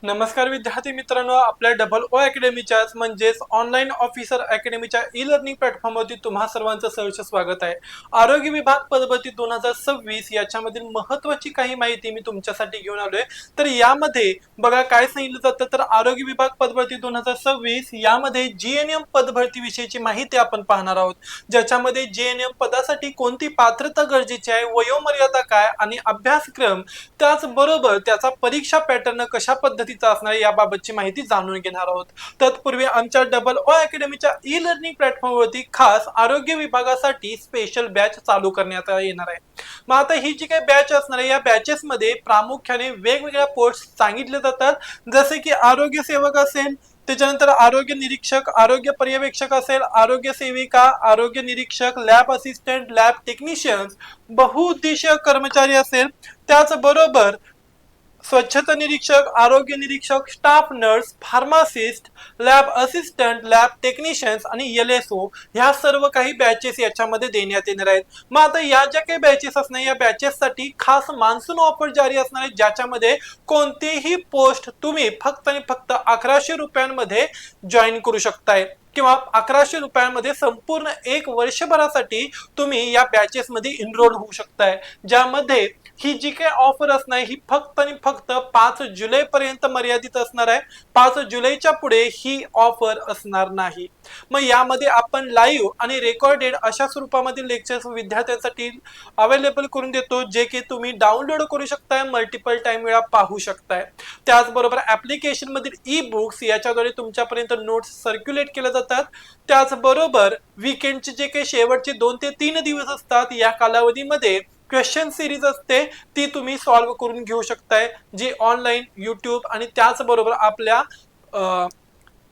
नमस्कार विद्यार्थी मित्रांनो, आपल्या डबल ओ अकॅडमीच्या म्हणजेच ऑनलाईन ऑफिसर अकॅडमीच्या ई लर्निंग प्लॅटफॉर्मवरती तुम्हा सर्वांचं सहर्ष स्वागत आहे। आरोग्य विभाग पदभरती 2026 याच्यामधील महत्त्वाची काही माहिती मी तुमच्यासाठी घेऊन आलोय। तर यामध्ये बघा काय सांगितलं जातं, तर आरोग्य विभाग पदभरती 2026 यामध्ये जीएनएम पदभरती विषयीची माहिती आपण पाहणार आहोत, ज्याच्यामध्ये जीएनएम पदासाठी कोणती पात्रता गरजेची आहे, वयोमर्यादा काय आणि अभ्यासक्रम, त्याचबरोबर त्याचा परीक्षा पॅटर्न कशा पद्धतीचा असणार याबाबतची माहिती जाणून घेणार आहोत। तत्पूर्वी आमच्या डबल ओ अकॅडमीच्या ई लर्निंग प्लॅटफॉर्मवरती खास आरोग्य विभागासाठी स्पेशल बॅच चालू करण्यात येणार आहे। मग आता ही जी काही बॅच असणार आहे, या बॅचेस मध्ये प्रामुख्याने वेगवेगळ्या पोस्ट सांगितले जातात, जसे की आरोग्य सेवक असेल, त्याच्यानंतर आरोग्य निरीक्षक, आरोग्य पर्यवेक्षक असेल, आरोग्य सेविका, आरोग्य निरीक्षक, लॅब असिस्टंट, लॅब टेक्निशियन्स, बहुउद्देशीय कर्मचारी असेल, त्याचबरोबर स्वच्छता निरीक्षक, आरोग्य निरीक्षक, staff nurse, pharmacist, lab assistant, lab technicians आणि एलएसओ ह्या सर्व काही बॅचेस याच्यामध्ये देण्यात येणार आहेत। मग आता या ज्या काही बॅचेस असणार, या बॅचेससाठी खास मान्सून ऑफर जारी असणार आहे, ज्याच्यामध्ये कोणतीही पोस्ट तुम्ही फक्त आणि फक्त 1100 रुपयांमध्ये जॉईन करू शकताय किंवा 1100 रुपयांमध्ये संपूर्ण एक वर्षभरासाठी तुम्ही या बॅचेस मध्ये इनरोल होऊ शकताय। ज्यामध्ये ही जी काही ऑफर असणार ही फक्त आणि फक्त 5 जुलै पर्यंत मर्यादित असणार आहे। 5 जुलैच्या पुढे ही ऑफर असणार नाही। मग यामध्ये आपण लाईव्ह आणि रेकॉर्डेड अशा स्वरूपामध्ये लेक्चर्स विद्यार्थ्यांसाठी अवेलेबल करून देतो, जे की तुम्ही डाउनलोड करू शकताय, मल्टिपल टाइम वेळा पाहू शकताय। त्याचबरोबर ऍप्लिकेशन मधील ई बुक्स याच्याद्वारे तुमच्यापर्यंत नोट्स सर्क्युलेट केल्या जातात। त्याचबरोबर वीकेंडचे जे काही शेवटचे 2 ते 3 दिवस असतात, या कालावधीमध्ये क्वेश्चन सिरीज असते, ती तुम्ही सॉल्व्ह करून घेऊ शकताय, जी ऑनलाईन यूट्यूब आणि त्याचबरोबर आपल्या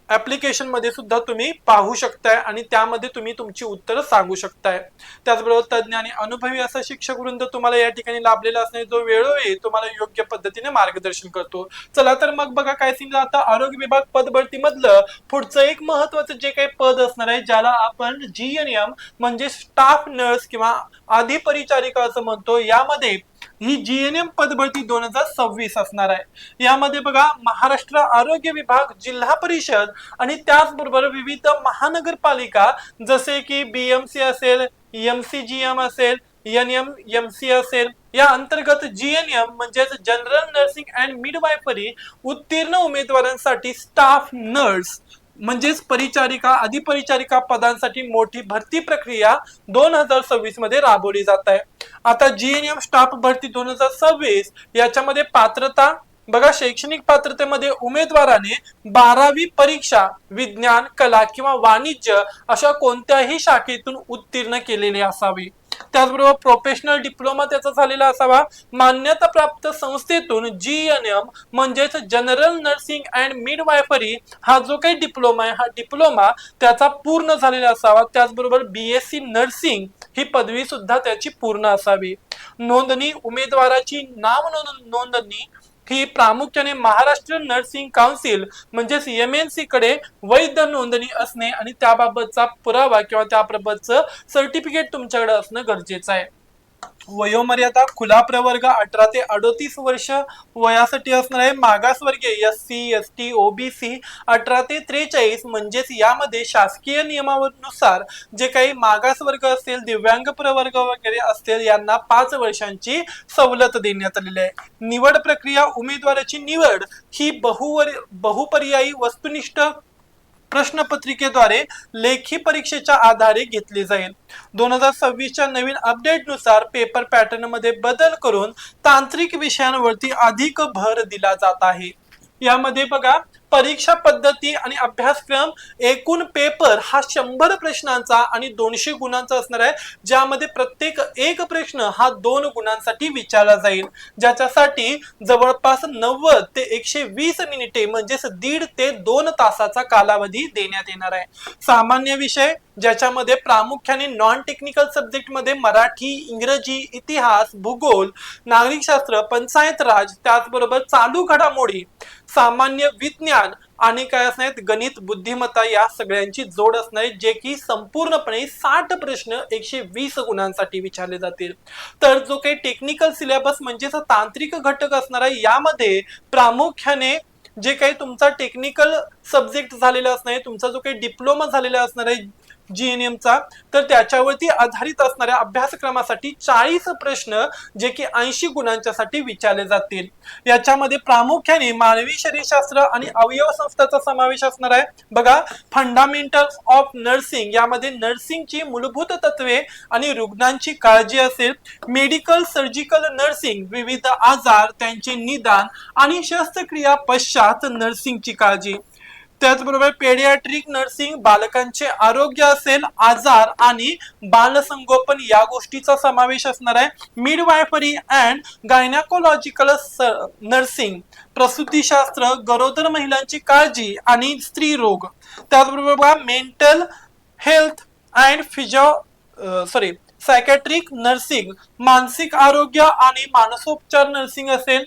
ऍप्लिकेशन मध्ये सुद्धा तुम्ही पाहू शकताय आणि त्यामध्ये तुम्ही तुमची उत्तरं सांगू शकताय। त्याचबरोबर तज्ञ आणि अनुभवी असा शिक्षक वृंद तुम्हाला या ठिकाणी लाभलेला असणे, जो वेळोवेळी तुम्हाला योग्य पद्धतीने मार्गदर्शन करतो। चला तर मग बघा काय सांगितलं, आता आरोग्य विभाग पदभरती मधलं पुढचं एक महत्त्वाचं जे काही पद असणार आहे, ज्याला आपण जीएनएम म्हणजे स्टाफ नर्स किंवा अधिपरिचारिका असं म्हणतो, यामध्ये ही जीएनएम पदभरती 2026 असणार आहे। यामध्ये बघा महाराष्ट्र आरोग्य विभाग, जिल्हा परिषद आणि त्याचबरोबर विविध महानगरपालिका जसे की बीएमसी असेल, एमसीजीएम असेल, एनएमएमसी असेल, या अंतर्गत जीएनएम म्हणजे जनरल नर्सिंग अँड मिडवायफरी उत्तीर्ण उमेदवारांसाठी स्टाफ नर्स म्हणजेच परिचारिका, अधिपरिचारिका पदांसाठी मोठी भरती प्रक्रिया 2026 मध्ये राबवली जात आहे। आता जीएनएम स्टाफ भरती 2026 याच्यामध्ये पात्रता बघा, शैक्षणिक पात्रतेमध्ये उमेदवाराने 12वी परीक्षा विज्ञान, कला किंवा वाणिज्य अशा कोणत्याही शाखेतून उत्तीर्ण केलेले असावे। त्याचबरोबर प्रोफेशनल डिप्लोमा त्याचा झालेला असावा। मान्यता प्राप्त संस्थेतून जीएनएम म्हणजेच जनरल नर्सिंग अँड मिडवायफरी हा जो काही डिप्लोमा आहे, हा डिप्लोमा त्याचा पूर्ण झालेला असावा। त्याचबरोबर बीएससी नर्सिंग ही पदवी सुद्धा त्याची पूर्ण असावी। नोंदणी, उमेदवाराची नाव नोंदणी ही प्रामुख्याने महाराष्ट्र नर्सिंग काउन्सिल म्हणजेच एमएनसी कडे वैध नोंदणी असणे आणि त्याबाबतचा पुरावा किंवा त्याबाबतचं सर्टिफिकेट तुमच्याकडे असणं गरजेचं आहे। वयोमर्यादा खुला प्रवर्ग 18 ते 38 वर्ष वयासाठी असणार आहे। मागासवर्गीय एससी, एसटी, ओबीसी 18 ते 43 म्हणजेच यामध्ये शासकीय नियमानुसार जे काही मागासवर्ग असेल, दिव्यांग प्रवर्ग वगैरे असतील, यांना 5 वर्षांची सवलत देण्यात आलेली आहे। निवड प्रक्रिया, उमेदवाराची निवड ही बहुपर्यायी वस्तुनिष्ठ प्रश्नपत्रिकेद्वारे लेखी परीक्षेच्या आधारे घेतली जाईल। 2026च्या नवीन अपडेटनुसार पेपर पॅटर्न मध्ये बदल करून तांत्रिक विषयांवरती अधिक भर दिला जात आहे। यामध्ये बघा परीक्षा पद्धती आणि अभ्यासक्रम, एकूण पेपर हा 100 प्रश्नांचा आणि 200 गुणांचा असणार आहे, ज्यामध्ये प्रत्येक एक प्रश्न हा 2 गुणांसाठी विचारला जाईल, ज्याच्यासाठी जवळपास 90 ते 120 मिनिटे म्हणजेच 1.5 ते 2 तासाचा कालावधी देण्यात येणार आहे। सामान्य विषय ज्याच्यामध्ये प्रामुख्याने नॉन टेक्निकल सब्जेक्ट मध्ये मराठी, इंग्रजी, इतिहास, भूगोल, नागरिकशास्त्र, पंचायत राज, त्याचबरोबर चालू घडामोडी, सामान्य विज्ञान आणि काय असणार, गणित, बुद्धिमत्ता या सगळ्यांची जोड असणार, जे की संपूर्णपणे 60 प्रश्न 120 गुणांसाठी विचारले जातील। तर जो काही टेक्निकल सिलेबस म्हणजेच तांत्रिक घटक असणार आहे, यामध्ये प्रामुख्याने जे काही तुमचा टेक्निकल सब्जेक्ट झालेला असणार आहे, तुमचा जो काही डिप्लोमा झालेला असणार आहे GNM चा, तर त्याच्यावरती आधारित असणाऱ्या अभ्यासक्रमासाठी 40 प्रश्न जे की 80 गुणांच्यासाठी विचारले जातील। याच्यामध्ये प्रामुख्याने मानवी शरीरशास्त्र आणि अवयव संस्थाचा समावेश असणार आहे। बघा, फंडामेंटल्स ऑफ नर्सिंग यामध्ये नर्सिंगची मूलभूत तत्वे आणि रुग्णांची काळजी असेल। मेडिकल सर्जिकल नर्सिंग विविध आजार, त्यांचे निदान आणि शस्त्रक्रिया पश्चात नर्सिंगची काळजी। त्याचबरोबर पेडियाट्रिक नर्सिंग बालकांचे आरोग्य असेल, आजार आणि बालसंगोपन या गोष्टीचा समावेश असणार आहे। मिडवायफरी अँड गायनाकोलॉजिकल नर्सिंग प्रसूतीशास्त्र, गरोदर महिलांची काळजी आणि स्त्री रोग। त्याचबरोबर mental health and psychiatric nursing मानसिक आरोग्य आणि मानसोपचार नर्सिंग असेल।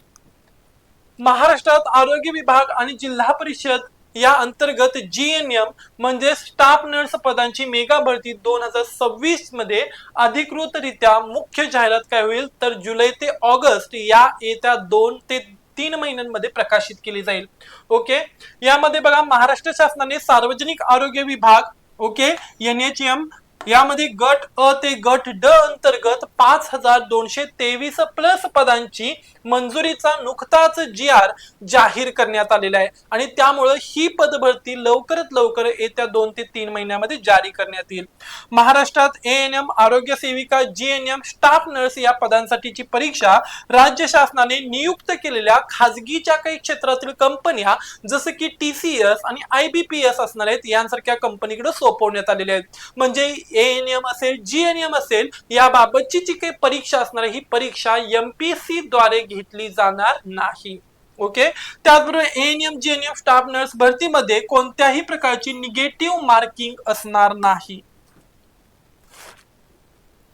महाराष्ट्रात आरोग्य विभाग आणि जिल्हा परिषद या अंतर्गत GNM म्हणजे स्टाफ नर्स पदांची मेगा भरती 2026 मध्ये अधिकृतरित्या मुख्य जाहिरात काय होईल तर जुलै ते ऑगस्ट या येत्या 2 ते 3 महिन्यांमध्ये प्रकाशित केली जाईल। ओके, यामध्ये बघा महाराष्ट्र शासनाने सार्वजनिक आरोग्य विभाग ओके NHM यामध्ये गट अ ते गट ड अंतर्गत 5223 प्लस पदांची मंजुरीचा नुकताच GR जाहीर करण्यात आलेला आहे आणि त्यामुळे ही पदभरती लवकरात लवकर येत्या 2 ते 3 महिन्यामध्ये जारी करण्यात येईल। महाराष्ट्रात ANM आरोग्य सेविका GNM स्टाफ नर्स या पदांसाठीची परीक्षा राज्य शासनाने नियुक्त केलेल्या खाजगीच्या काही क्षेत्रातील कंपन्या जसे की TCS आणि IBPS असणार आहेत यांसारख्या कंपनीकडे सोपवण्यात आलेल्या आहेत। म्हणजे ANM असेल GNM असेल याबाबतची जी काही परीक्षा असणार ही परीक्षा MPSC द्वारे घेतली जाणार नाही। ओके, त्याचबरोबर ANM GNM स्टाफ नर्स भरतीमध्ये कोणत्याही प्रकारची निगेटिव्ह मार्किंग असणार नाही।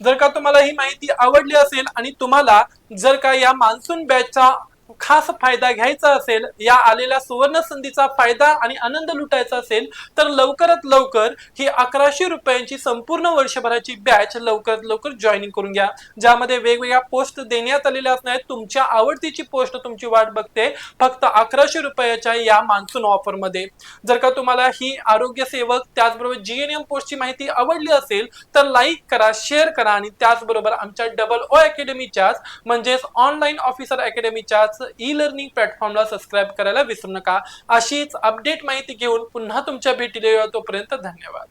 जर का तुम्हाला ही माहिती आवडली असेल आणि तुम्हाला जर का या मान्सून बॅचचा खास फायदा घ्यायचा असेल, या आलेल्या सुवर्ण संधीचा फायदा आणि आनंद लुटायचा असेल तर लवकरात लवकर ही 1100 रुपयांची संपूर्ण वर्षभराची बॅच लवकरात लवकर जॉईनिंग करून घ्या, ज्यामध्ये वेगवेगळ्या पोस्ट देण्यात आलेल्या असणार आहेत। तुमच्या आवडतीची पोस्ट तुमची वाट बघते फक्त 1100 रुपयाच्या या मान्सून ऑफर मध्ये। जर का तुम्हाला ही आरोग्य सेवक त्याचबरोबर GNM पोस्टची माहिती आवडली असेल तर लाईक करा, शेअर करा आणि त्याचबरोबर आमच्या डबल ओ अकॅडमीच्याच म्हणजेच ऑनलाईन ऑफिसर अकॅडमीच्याच ई-लर्निंग प्लॅटफॉर्मला सबस्क्राइब करायला विसरू नका। अशीच अपडेट माहिती घेऊन पुन्हा तुमच्या भेटीला येऊ, तोपर्यंत धन्यवाद।